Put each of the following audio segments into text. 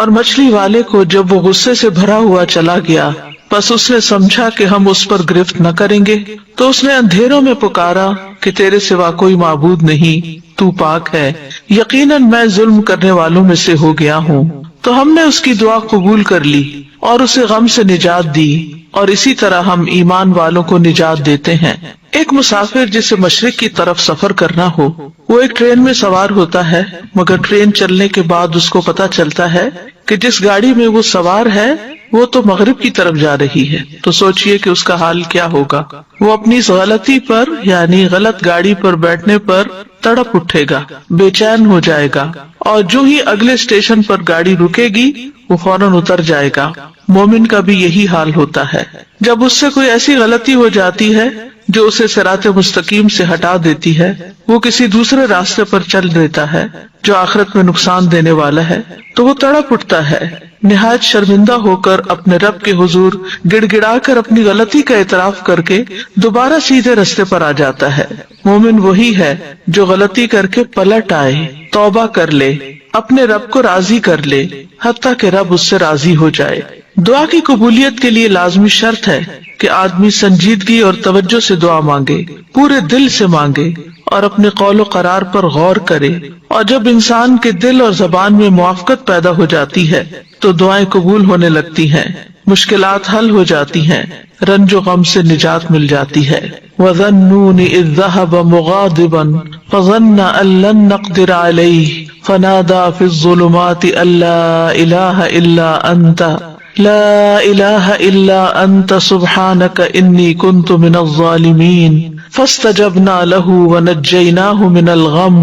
اور مچھلی والے کو جب وہ غصے سے بھرا ہوا چلا گیا بس اس نے سمجھا کہ ہم اس پر گرفت نہ کریں گے، تو اس نے اندھیروں میں پکارا کہ تیرے سوا کوئی معبود نہیں، تو پاک ہے، یقیناً میں ظلم کرنے والوں میں سے ہو گیا ہوں۔ تو ہم نے اس کی دعا قبول کر لی اور اسے غم سے نجات دی، اور اسی طرح ہم ایمان والوں کو نجات دیتے ہیں۔ ایک مسافر جسے مشرق کی طرف سفر کرنا ہو، وہ ایک ٹرین میں سوار ہوتا ہے، مگر ٹرین چلنے کے بعد اس کو پتہ چلتا ہے کہ جس گاڑی میں وہ سوار ہے وہ تو مغرب کی طرف جا رہی ہے، تو سوچئے کہ اس کا حال کیا ہوگا۔ وہ اپنی اس غلطی پر یعنی غلط گاڑی پر بیٹھنے پر تڑپ اٹھے گا، بے چین ہو جائے گا، اور جو ہی اگلے اسٹیشن پر گاڑی رکے گی وہ فوراً اتر جائے گا۔ مومن کا بھی یہی حال ہوتا ہے، جب اس سے کوئی ایسی غلطی ہو جاتی ہے جو اسے صراط مستقیم سے ہٹا دیتی ہے، وہ کسی دوسرے راستے پر چل دیتا ہے جو آخرت میں نقصان دینے والا ہے، تو وہ تڑپ اٹھتا ہے، نہایت شرمندہ ہو کر اپنے رب کے حضور گڑ گڑا کر اپنی غلطی کا اعتراف کر کے دوبارہ سیدھے رستے پر آ جاتا ہے۔ مومن وہی ہے جو غلطی کر کے پلٹ آئے، توبہ کر لے، اپنے رب کو راضی کر لے، حتیٰ کہ رب اس سے راضی ہو جائے۔ دعا کی قبولیت کے لیے لازمی شرط ہے کہ آدمی سنجیدگی اور توجہ سے دعا مانگے، پورے دل سے مانگے اور اپنے قول و قرار پر غور کرے، اور جب انسان کے دل اور زبان میں موافقت پیدا ہو جاتی ہے تو دعائیں قبول ہونے لگتی ہیں، مشکلات حل ہو جاتی ہیں، رنج و غم سے نجات مل جاتی ہے۔ وَظَنُّونِ إِذْ ذَهَبَ مُغَاضِبًا فَظَنَّ أَن لَّن نَّقْدِرَ عَلَيْهِ فَنَادَىٰ فِي الظُّلُمَاتِ أَن لَّا إِلَٰهَ إِلَّا أَنتَ لا الہ الا انت سبحانک انی کنت من الظالمین فاستجبنا له ونجیناہ من الغم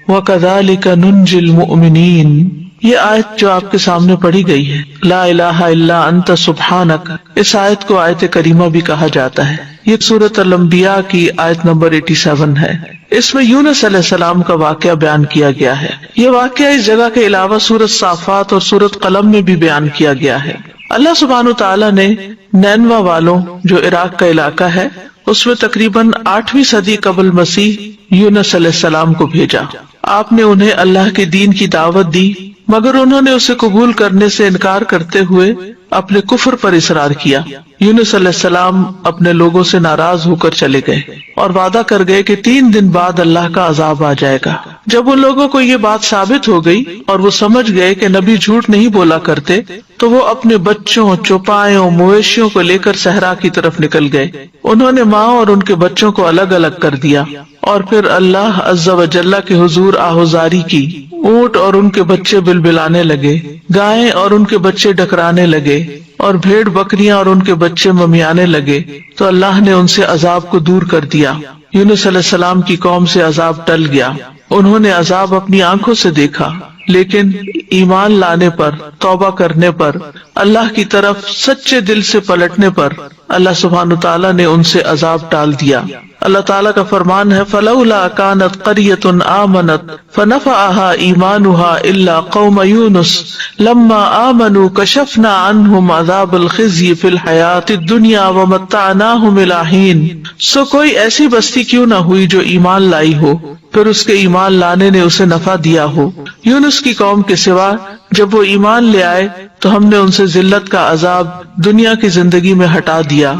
وکذالک ننجی المؤمنین۔ یہ آیت جو آپ کے سامنے پڑھی گئی ہے، لا الہ الا انت سبحانک، اس آیت کو آیت کریمہ بھی کہا جاتا ہے۔ یہ سورۃ الانبیاء کی آیت نمبر 87 ہے۔ اس میں یونس علیہ السلام کا واقعہ بیان کیا گیا ہے۔ یہ واقعہ اس جگہ کے علاوہ سورۃ صافات اور سورۃ قلم میں بھی بیان کیا گیا ہے۔ اللہ سبحانہ وتعالیٰ نے نینوا والوں جو عراق کا علاقہ ہے اس میں تقریباً 8ویں صدی قبل مسیح یونس علیہ السلام کو بھیجا۔ آپ نے انہیں اللہ کے دین کی دعوت دی، مگر انہوں نے اسے قبول کرنے سے انکار کرتے ہوئے اپنے کفر پر اصرار کیا۔ یونس علیہ السلام اپنے لوگوں سے ناراض ہو کر چلے گئے اور وعدہ کر گئے کہ 3 دن بعد اللہ کا عذاب آ جائے گا۔ جب ان لوگوں کو یہ بات ثابت ہو گئی اور وہ سمجھ گئے کہ نبی جھوٹ نہیں بولا کرتے، تو وہ اپنے بچوں، چوپایوں، مویشیوں کو لے کر صحرا کی طرف نکل گئے۔ انہوں نے ماں اور ان کے بچوں کو الگ الگ کر دیا، اور پھر اللہ عز و جل کے حضور آہوزاری کی۔ اونٹ اور ان کے بچے بلبلانے لگے، گائیں اور ان کے بچے ڈکرانے لگے، اور بھیڑ بکریاں اور ان کے بچے ممیانے لگے، تو اللہ نے ان سے عذاب کو دور کر دیا۔ یونس علیہ السلام کی قوم سے عذاب ٹل گیا، انہوں نے عذاب اپنی آنکھوں سے دیکھا، لیکن ایمان لانے پر، توبہ کرنے پر، اللہ کی طرف سچے دل سے پلٹنے پر اللہ سبحانہ تعالیٰ نے ان سے عذاب ٹال دیا۔ اللہ تعالیٰ کا فرمان ہے فَلَوْلَا كَانَتْ قَرْيَةٌ آمَنَتْ فَنَفَعَهَا إِيمَانُهَا إِلَّا قَوْمَ يُونُسَ لَمَّا آمَنُوا كَشَفْنَا عَنْهُمْ عَذَابَ الْخِزْيِ فِي الْحَيَاةِ الدُّنْيَا وَمَتَّعْنَاهُمْ إِلَىٰ حِينٍ۔ سو کوئی ایسی بستی کیوں نہ ہوئی جو ایمان لائی ہو، پھر اس کے ایمان لانے نے اسے نفع دیا ہو۔ یونس کی قوم کے سوا جب وہ ایمان لے آئے تو ہم نے ان سے ذلت کا عذاب دنیا کی زندگی میں ہٹا دیا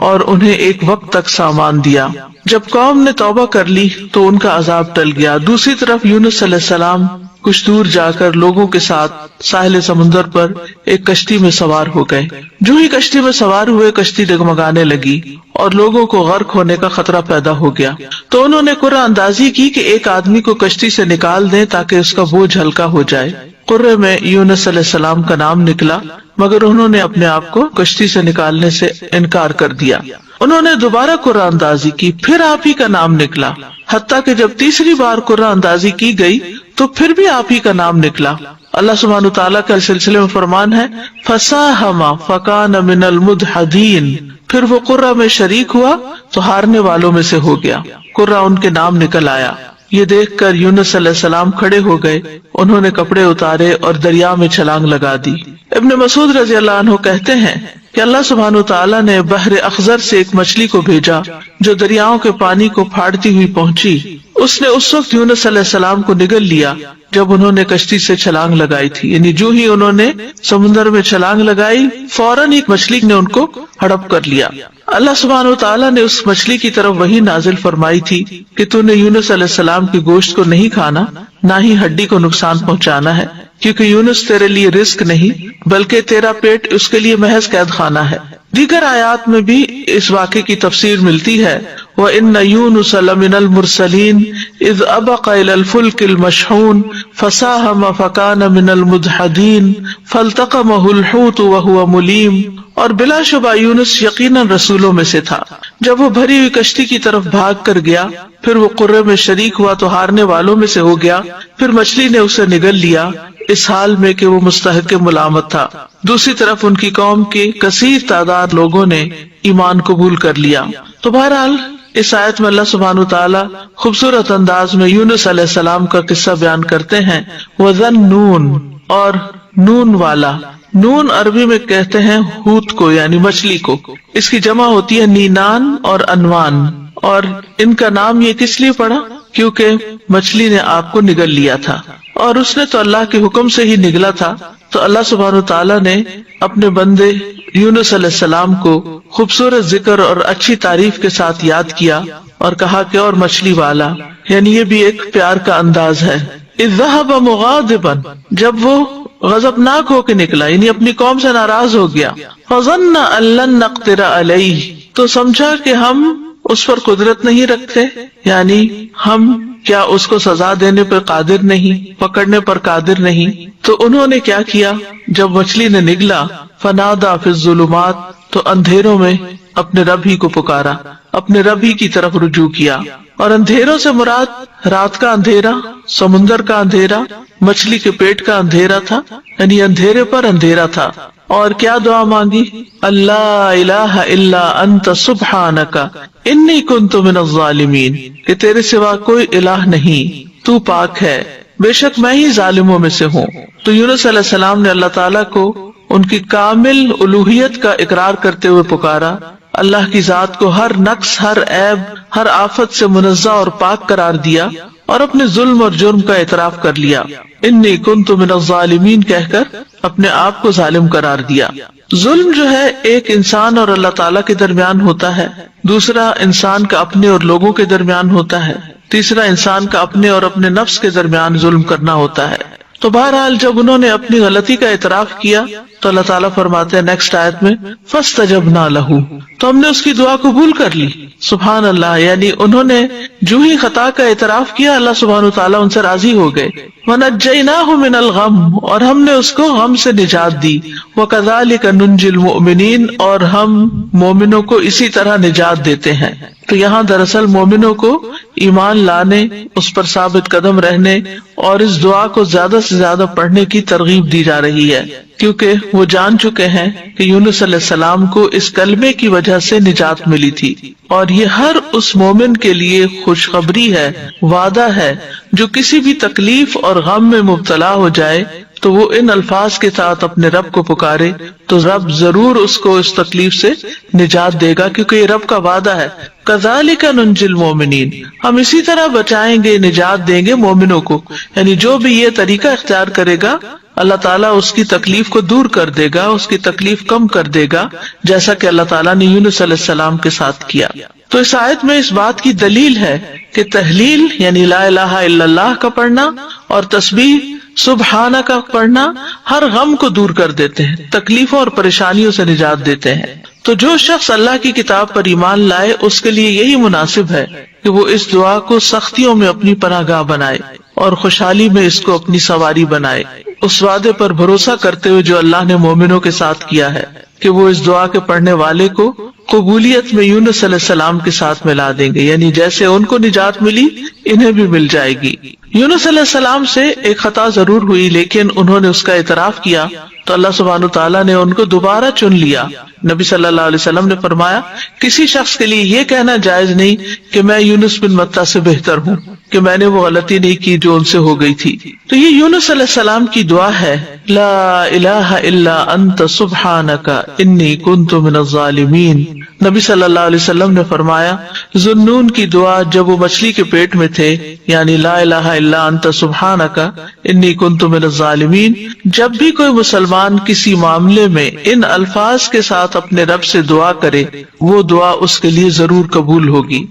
اور انہیں ایک وقت تک سامان دیا۔ جب قوم نے توبہ کر لی تو ان کا عذاب ٹل گیا۔ دوسری طرف یونس علیہ السلام کچھ دور جا کر لوگوں کے ساتھ ساحل سمندر پر ایک کشتی میں سوار ہو گئے۔ جو ہی کشتی میں سوار ہوئے کشتی ڈگمگانے لگی اور لوگوں کو غرق ہونے کا خطرہ پیدا ہو گیا، تو انہوں نے قرعہ اندازی کی کہ ایک آدمی کو کشتی سے نکال دیں تاکہ اس کا بوجھ ہلکا ہو جائے۔ قرعے میں یونس علیہ السلام کا نام نکلا، مگر انہوں نے اپنے آپ کو کشتی سے نکالنے سے انکار کر دیا۔ انہوں نے دوبارہ قرعہ اندازی کی، پھر آپ ہی کا نام نکلا، حتیٰ کہ جب تیسری بار قرعہ اندازی کی گئی تو پھر بھی آپ ہی کا نام نکلا۔ اللہ سبحانہ تعالیٰ کا سلسلے میں فرمان ہے فَسَاهَمَ فَكَانَ مِنَ الْمُدْحَضِينَ، پھر وہ قرعہ میں شریک ہوا تو ہارنے والوں میں سے ہو گیا، قرعہ ان کے نام نکل آیا۔ یہ دیکھ کر یونس علیہ السلام کھڑے ہو گئے، انہوں نے کپڑے اتارے اور دریا میں چھلانگ لگا دی۔ ابن مسعود رضی اللہ عنہ کہتے ہیں کہ اللہ سبحانہ تعالیٰ نے بحر اخضر سے ایک مچھلی کو بھیجا جو دریاؤں کے پانی کو پھاڑتی ہوئی پہنچی۔ اس نے اس وقت یونس علیہ السلام کو نگل لیا جب انہوں نے کشتی سے چھلانگ لگائی تھی، یعنی جو ہی انہوں نے سمندر میں چھلانگ لگائی فوراً ایک مچھلی نے ان کو ہڑپ کر لیا۔ اللہ سبحانہ و تعالیٰ نے اس مچھلی کی طرف وحی نازل فرمائی تھی کہ تو نے یونس علیہ السلام کی گوشت کو نہیں کھانا، نہ ہی ہڈی کو نقصان پہنچانا ہے، کیونکہ یونس تیرے لیے رزق نہیں بلکہ تیرا پیٹ اس کے لیے محض قید خانہ ہے۔ دیگر آیات میں بھی اس واقعے کی تفسیر ملتی ہے، وَإِنَّ يُونُسَ لَمِنَ الْمُرْسَلِينَ إِذْ أَبَقَ إِلَى الْفُلْكِ الْمَشْحُونِ فَسَاهَمَ فَكَانَ مِنَ الْمُدْحَضِينَ فَالْتَقَمَهُ الْحُوتُ وَهُوَ مُلِيمٌ۔ اور بلا شبہ یونس یقیناً رسولوں میں سے تھا، جب وہ بھری ہوئی کشتی کی طرف بھاگ کر گیا، پھر وہ قرے میں شریک ہوا تو ہارنے والوں میں سے ہو گیا، پھر مچھلی نے اسے نگل لیا اس حال میں کہ وہ مستحق ملامت تھا۔ دوسری طرف ان کی قوم کے کثیر تعداد لوگوں نے ایمان قبول کر لیا۔ تو بہرحال اس آیت میں اللہ سبحانہ وتعالی خوبصورت انداز میں یونس علیہ السلام کا قصہ بیان کرتے ہیں۔ وَذَنُّونَ، اور نون والا، نون عربی میں کہتے ہیں ہوت کو، یعنی مچھلی کو، اس کی جمع ہوتی ہے نینان اور انوان، اور ان کا نام یہ کس لیے پڑا؟ کیونکہ مچھلی نے آپ کو نگل لیا تھا، اور اس نے تو اللہ کے حکم سے ہی نگلا تھا، تو اللہ سبحانہ وتعالیٰ نے اپنے بندے یونس علیہ السلام کو خوبصورت ذکر اور اچھی تعریف کے ساتھ یاد کیا اور کہا کہ اور مچھلی والا، یعنی یہ بھی ایک پیار کا انداز ہے۔ اذ ذهب مغاضبا، جب وہ غضبناک ہو کے نکلا، یعنی اپنی قوم سے ناراض ہو گیا۔ فظن ان لن نقدر علیہ، تو سمجھا کہ ہم اس پر قدرت نہیں رکھتے، یعنی ہم کیا اس کو سزا دینے پر قادر نہیں، پکڑنے پر قادر نہیں۔ تو انہوں نے کیا کیا، جب مچھلی نے نگلا، فنادا فی الظلمات، تو اندھیروں میں اپنے رب ہی کو پکارا، اپنے رب ہی کی طرف رجوع کیا۔ اور اندھیروں سے مراد رات کا اندھیرا، سمندر کا اندھیرا، مچھلی کے پیٹ کا اندھیرا تھا، یعنی اندھیرے پر اندھیرا تھا۔ اور کیا دعا مانگی؟ اللہ الہ الا انت سبحانک انی کنت من الظالمین، کہ تیرے سوا کوئی الہ نہیں، تو پاک ہے، بے شک میں ہی ظالموں میں سے ہوں۔ تو یونس علیہ السلام نے اللہ تعالیٰ کو ان کی کامل الوہیت کا اقرار کرتے ہوئے پکارا، اللہ کی ذات کو ہر نقص، ہر عیب، ہر آفت سے منزہ اور پاک قرار دیا، اور اپنے ظلم اور جرم کا اعتراف کر لیا، انی کنت من الظالمین کہہ کر اپنے آپ کو ظالم قرار دیا۔ ظلم جو ہے ایک انسان اور اللہ تعالیٰ کے درمیان ہوتا ہے، دوسرا انسان کا اپنے اور لوگوں کے درمیان ہوتا ہے، تیسرا انسان کا اپنے اور اپنے نفس کے درمیان ظلم کرنا ہوتا ہے۔ تو بہرحال جب انہوں نے اپنی غلطی کا اعتراف کیا تو اللہ تعالیٰ فرماتے ہیں نیکسٹ آیت میں، فَاسْتَجَبْنَا لَهُ، تو ہم نے اس کی دعا قبول کر لی۔ سبحان اللہ، یعنی انہوں نے جو ہی خطا کا اعتراف کیا اللہ سبحانہ وتعالیٰ ان سے راضی ہو گئے۔ وَنَجَّيْنَاهُ مِنَ الْغَمِّ، اور ہم نے اس کو غم سے نجات دی۔ وَكَذَلِكَ نُنْجِي الْمُؤْمِنِينَ، اور ہم مومنوں کو اسی طرح نجات دیتے ہیں۔ تو یہاں دراصل مومنوں کو ایمان لانے، اس پر ثابت قدم رہنے اور اس دعا کو زیادہ سے زیادہ پڑھنے کی ترغیب دی جا رہی ہے، کیونکہ وہ جان چکے ہیں کہ یونس علیہ السلام کو اس کلمے کی وجہ سے نجات ملی تھی، اور یہ ہر اس مومن کے لیے خوشخبری ہے، وعدہ ہے جو کسی بھی تکلیف اور غم میں مبتلا ہو جائے تو وہ ان الفاظ کے ساتھ اپنے رب کو پکارے تو رب ضرور اس کو اس تکلیف سے نجات دے گا، کیونکہ یہ رب کا وعدہ ہے۔ کذالک ننجی المؤمنین، ہم اسی طرح بچائیں گے، نجات دیں گے مومنوں کو، یعنی جو بھی یہ طریقہ اختیار کرے گا اللہ تعالیٰ اس کی تکلیف کو دور کر دے گا، اس کی تکلیف کم کر دے گا، جیسا کہ اللہ تعالیٰ نے یونس علیہ السلام کے ساتھ کیا۔ تو اس آیت میں اس بات کی دلیل ہے کہ تحلیل یعنی لا الہ الا اللہ کا پڑھنا اور تسبیح سبحانہ کا پڑھنا ہر غم کو دور کر دیتے ہیں، تکلیفوں اور پریشانیوں سے نجات دیتے ہیں۔ تو جو شخص اللہ کی کتاب پر ایمان لائے اس کے لیے یہی مناسب ہے کہ وہ اس دعا کو سختیوں میں اپنی پناہ گاہ بنائے اور خوشحالی میں اس کو اپنی سواری بنائے، اس وعدے پر بھروسہ کرتے ہوئے جو اللہ نے مومنوں کے ساتھ کیا ہے کہ وہ اس دعا کے پڑھنے والے کو قبولیت میں یونس علیہ السلام کے ساتھ ملا دیں گے، یعنی جیسے ان کو نجات ملی انہیں بھی مل جائے گی۔ یونس علیہ السلام سے ایک خطا ضرور ہوئی، لیکن انہوں نے اس کا اعتراف کیا تو اللہ سبحانہ تعالیٰ نے ان کو دوبارہ چن لیا۔ نبی صلی اللہ علیہ وسلم نے فرمایا کسی شخص کے لیے یہ کہنا جائز نہیں کہ میں یونس بن متی سے بہتر ہوں، کہ میں نے وہ غلطی نہیں کی جو ان سے ہو گئی تھی. تو یہ یونس علیہ السلام کی دعا ہے، لا الہ الا انت سبحانک انی کنت من الظالمین. نبی صلی اللہ علیہ وسلم نے فرمایا ذوالنون کی دعا جب وہ مچھلی کے پیٹ میں تھے، یعنی لا الہ الا انت سبحانک انی کنت من الظالمین، جب بھی کوئی مسلمان کسی معاملے میں ان الفاظ کے ساتھ اپنے رب سے دعا کرے وہ دعا اس کے لیے ضرور قبول ہوگی.